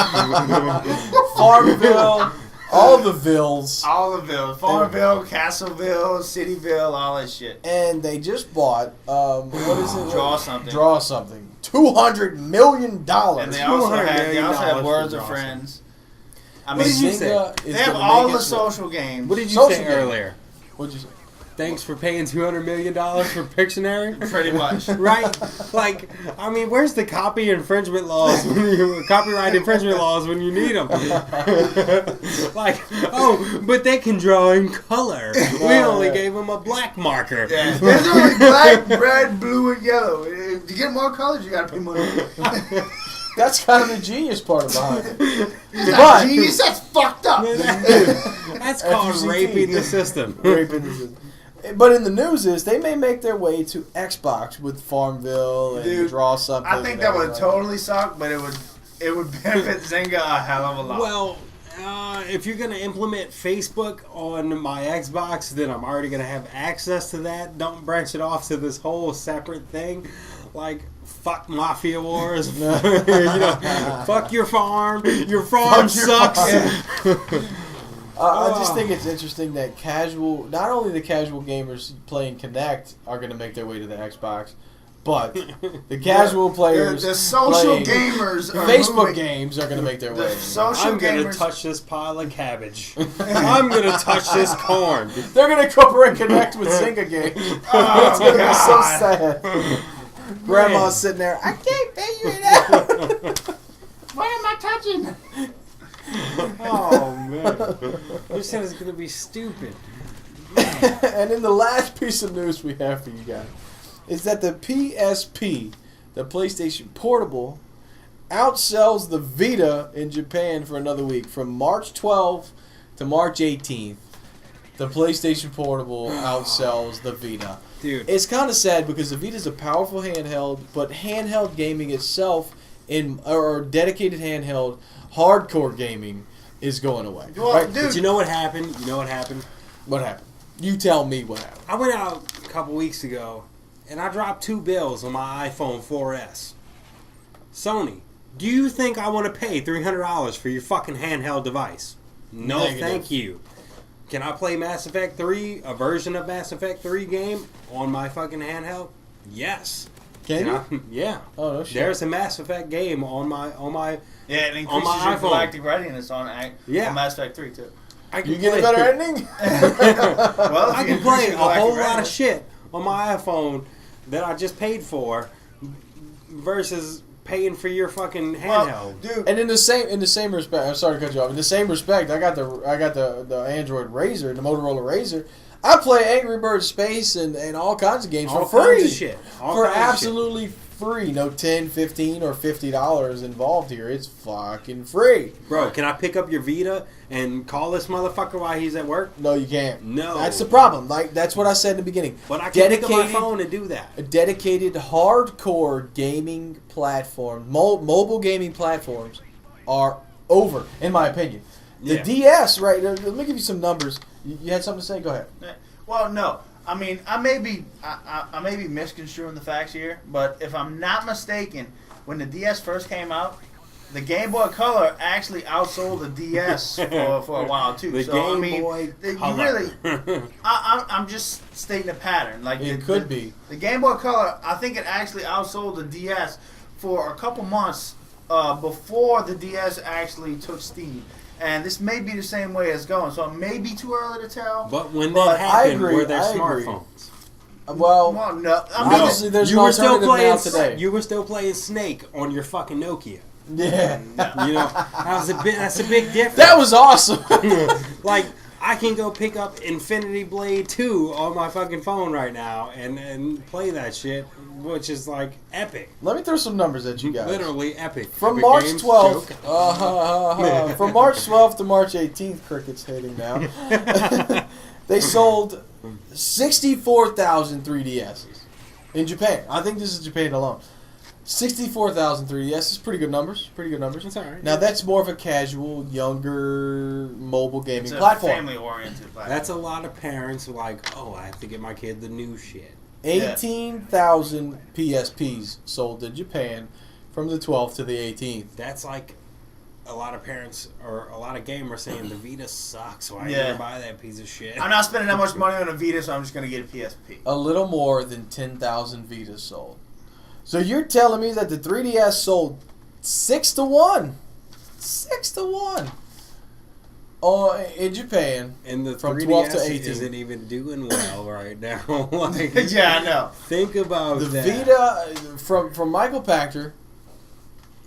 Farmville, all the Villes, All of Ville. Farmville, Castleville, Cityville, all that shit. and they just bought what is it? Draw something. Draw something. $200 million. And they also $200 have million Words for of Dawson. Friends. I What mean, did you say? Zynga is they have gonna all make the it- social games. What did you Social say game. earlier? What'd you say? Thanks for paying $200 million for Pictionary? Pretty much. Right? Like, I mean, where's the copyright infringement laws when you need them? Like, oh, but they can draw in color. We only gave them a black marker. Yeah. There's only black, red, blue, and yellow. To get more colors, you gotta pay money. That's kind of the genius part behind it. That's But- genius. That's fucked up. That's called FUCT. raping the system. But in the news is they may make their way to Xbox with Farmville and Dude, Draw Something. I think and that would everything. totally suck, but it would benefit Zynga a hell of a lot. Well, if you're going to implement Facebook on my Xbox, then I'm already going to have access to that. Don't branch it off to this whole separate thing. Like, fuck Mafia Wars. Fuck your farm. Your farm sucks. I just think it's interesting that not only the casual gamers playing Kinect are going to make their way to the Xbox, but the casual players, the social playing gamers, are Facebook moving- games are going to make their The way. social I'm going gamers. to touch this pile of cabbage. I'm going to touch this corn. They're going to incorporate Kinect with Zynga games. It's going to be so sad. Grandma's sitting there. I can't figure it out. What am I touching? Oh, man. You said it's going to be stupid. And then the last piece of news we have for you guys is that the PSP, the PlayStation Portable, outsells the Vita in Japan for another week. From March 12th to March 18th, the PlayStation Portable outsells the Vita. Dude. It's kind of sad because the Vita is a powerful handheld, but handheld gaming itself, or dedicated handheld, hardcore gaming is going away. Well, right? dude, But you know what happened? What happened? You tell me what happened. I went out a couple weeks ago, and I dropped 2 bills on my iPhone 4S. Sony, do you think I want to pay $300 for your fucking handheld device? No, Negative. thank you. Can I play Mass Effect 3, a version of Mass Effect 3 game, on my fucking handheld? Yes. Can you? Yeah. Oh, no shit. There's a Mass Effect game on my yeah, it on increases my your iPhone. galactic readiness on Mass Effect 3 too. I You get a better ending? Well, if I you can increase play your a galactic whole lot of readiness- shit on my iPhone that I just paid for versus paying for your fucking handheld. Well, dude, And in the same respect, I'm sorry to cut you off. In the same respect, I got the Android Razr, the Motorola Razr. I play Angry Birds Space and all kinds of games All for free. kinds of shit. All For kinds of shit. absolutely free. No $10, $15, or $50 involved here. It's fucking free. Bro, can I pick up your Vita and call this motherfucker while he's at work? No, you can't. No. That's the problem. Like that's what I said in the beginning. But I can pick up my phone and do that. A dedicated hardcore gaming platform, mobile gaming platforms are over, in my opinion. The Yeah. DS, right? Let me give you some numbers. You had something to say? Go ahead. Well, no. I mean, I may be misconstruing the facts here, but if I'm not mistaken, when the DS first came out, the Game Boy Color actually outsold the DS for a while too. The so Game I mean, Boy you Color. really, I'm just stating a pattern. Like It could be. the Game Boy Color. I think it actually outsold the DS for a couple months before the DS actually took steam. And this may be the same way it's going, so it may be too early to tell. But when But that happened, agree, were there I agree. smartphones? Well, Well, no, I mean, obviously there's you an were still alternative playing. now today. You were still playing Snake on your fucking Nokia. Yeah. You know, that's a big difference. That was awesome. Like, I can go pick up Infinity Blade 2 on my fucking phone right now and play that shit, which is like epic. Let me throw some numbers at you guys. Literally epic. From Epic March Games, 12th, joke. from March 12th to March 18th, cricket's hitting now. They sold 64,000 3DSs in Japan. I think this is Japan alone. 64,000 3DS is pretty good numbers. Pretty good numbers. It's all right. Now that's more of a casual, younger mobile gaming it's a platform. family-oriented platform. That's a lot of parents who are like, oh, I have to get my kid the new shit. 18,000 PSPs sold in Japan from the 12th to the 18th. That's like a lot of parents or a lot of gamers saying the Vita sucks. Why Yeah. you buy that piece of shit? I'm not spending that much money on a Vita, so I'm just going to get a PSP. A little more than 10,000 Vitas sold. So you're telling me that the 3DS sold 6 to 1? 6 to 1. Oh, in Japan. And the From 3DS 12 to 18. isn't even doing well right now. Like, Yeah, I know. think about The that. Vita, from Michael Pachter.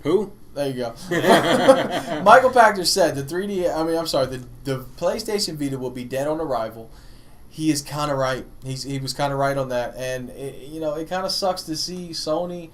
Who? There you go. Michael Pachter said the PlayStation Vita will be dead on arrival. He is kind of right. He was kind of right on that, and it kind of sucks to see Sony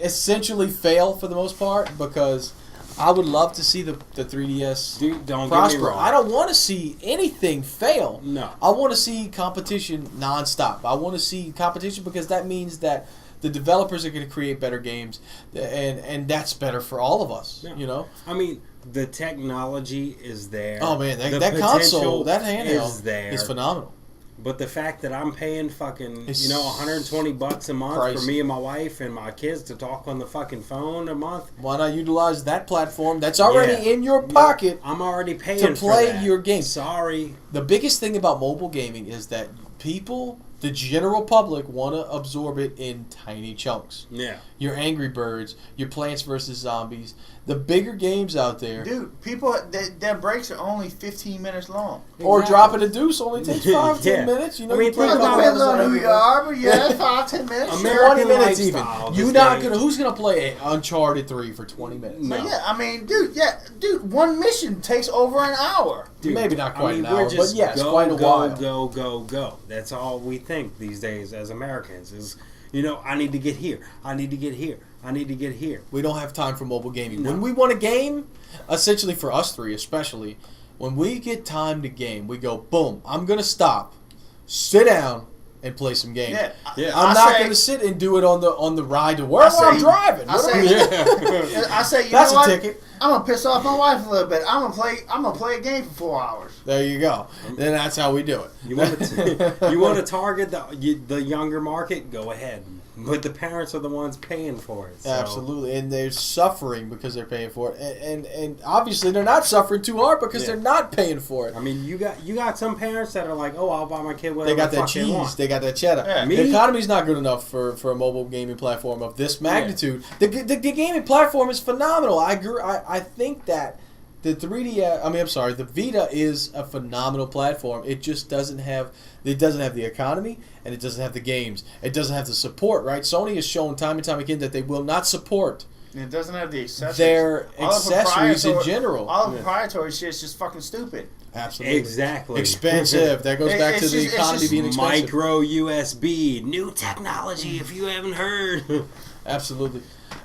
essentially fail for the most part, because I would love to see the 3DS Dude, don't get prosper. me wrong. I don't want to see anything fail. No. I want to see competition nonstop. I want to see competition because that means that the developers are going to create better games, and that's better for all of us. Yeah. You know. I mean, the technology is there. Oh man, The that console, potential that handheld is there. is phenomenal. But the fact that I'm paying fucking, It's $120 a month pricey. for me and my wife and my kids to talk on the fucking phone a month, Why not utilize that platform that's already Yeah. in your pocket? I'm already paying To for play that. your game. Sorry. The biggest thing about mobile gaming is that people, the general public, want to absorb it in tiny chunks. Yeah. Your Angry Birds, your Plants vs. Zombies, the bigger games out there. Dude, people, their breaks are only 15 minutes long. Or Exactly. dropping a deuce only takes 5-10 Yeah. minutes. You know, I mean, you play a think couple about Depends hours on who every you day. are, but yeah, 5-10 minutes. American 20 minutes even. lifestyle, You this not game. who's gonna play Uncharted 3 for 20 minutes? No. But yeah, I mean, dude, one mission takes over an hour. Dude, Maybe not quite an we're hour, just but yes, go, quite a go, while. Go, go, go. That's all we think these days as Americans is, I need to get here. I need to get here. I need to get here. We don't have time for mobile gaming. No. When we want a game, essentially for us three especially, when we get time to game, we go, boom, I'm going to stop, sit down, and play some games. Yeah, Yeah. I'm I not say- going to sit and do it on the ride to work while I'm say- driving. I What say- am Yeah. I say, you That's know a what? ticket. I'm gonna piss off my wife a little bit. I'm gonna play a game for 4 hours. There you go. Then that's how we do it. You want to target the younger market? Go ahead. But the parents are the ones paying for it. So. Absolutely, and they're suffering because they're paying for it, and obviously they're not suffering too hard because Yeah. they're not paying for it. I mean, you got some parents that are like, oh, I'll buy my kid whatever They got the that fuck they cheese. want. They got that cheddar. Yeah. The Me? economy's not good enough for a mobile gaming platform of this magnitude. The gaming platform is phenomenal. I agree. I think that the the Vita is a phenomenal platform. It just doesn't have the economy, and it doesn't have the games. It doesn't have the support. Right? Sony has shown time and time again that they will not support And it doesn't have the accessories. their All the accessories in proprietary- general. All the proprietary shit's just fucking stupid. Absolutely. Exactly. Expensive. That goes back to It's the just- it's economy just being expensive. Micro USB, new technology. If you haven't heard, Absolutely.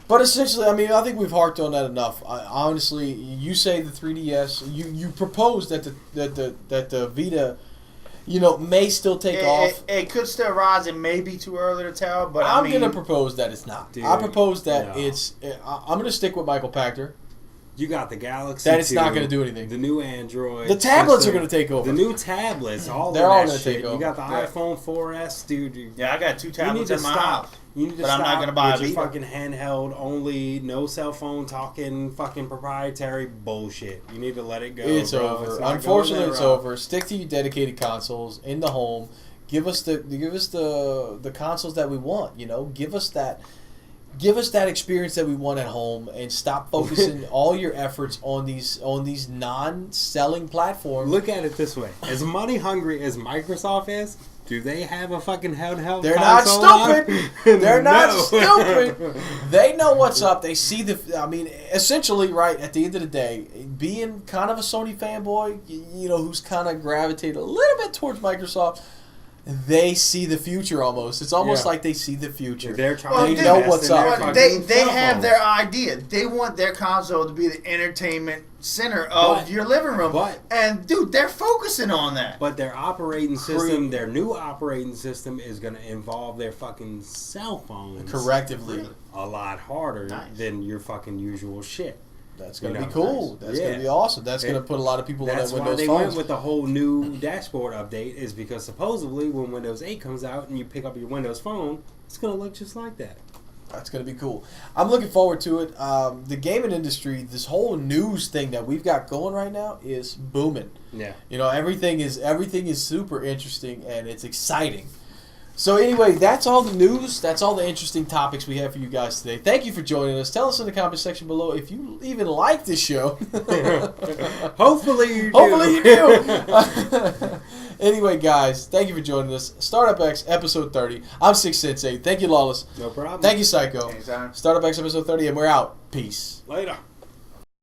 But essentially, I mean, I think we've harped on that enough. Honestly, you say the 3DS. You propose that the Vita, may still take off. It could still rise. It may be too early to tell, but I'm gonna propose that it's not. Dude, I propose that no. it's. I'm gonna stick with Michael Pachter. You got the Galaxy. That it's 2, not going to do anything. The new Android. The tablets system, are going to take over. The new tablets. All They're of all that gonna shit. take over. You got the Yeah. iPhone 4S, dude. Yeah, I got 2 You need tablets to in my stop. house. You need to But I'm stop not gonna buy with a your Vita. fucking handheld only, no cell phone talking, fucking proprietary bullshit. You need to let it go. It's bro. over. It's not Unfortunately, going it's that route. over. Stick to your dedicated consoles in the home. Give us the consoles that we want. You know, give us that experience that we want at home, and stop focusing all your efforts on these non-selling platforms. Look at it this way: as money hungry as Microsoft is, do they have a fucking handheld? They're not console stupid. on? They're not No. stupid. They know what's up. They see essentially, right, at the end of the day, being kind of a Sony fanboy, you know, who's kind of gravitated a little bit towards Microsoft, they see the future almost. It's almost Yeah. like they see the future. They're trying Well, to dude, know invest what's in their up. Well, fucking they cell have phone. their idea. They want their console to be the entertainment center of But- your living room. but- and dude, they're focusing on that. But their operating system, their new operating system, is going to involve their fucking cell phones Correctively. a lot harder Nice. than your fucking usual shit. That's going to You be know, cool. That's going yeah. to be awesome. That's going to It- put a lot of people on That's that why Windows they phones. went with the whole new dashboard update, is because supposedly when Windows 8 comes out and you pick up your Windows phone, it's going to look just like that. That's going to be cool. I'm looking forward to it. The gaming industry, this whole news thing that we've got going right now is booming. Yeah. You know, everything is super interesting, and it's exciting. So anyway, that's all the news. That's all the interesting topics we have for you guys today. Thank you for joining us. Tell us in the comment section below if you even like this show. Hopefully you do. Hopefully you do. Anyway, guys, thank you for joining us. Startup X episode 30. I'm Six Sensei. Thank you, Lawless. No problem. Thank you, Psycho. Anytime. Startup X episode 30, and we're out. Peace. Later.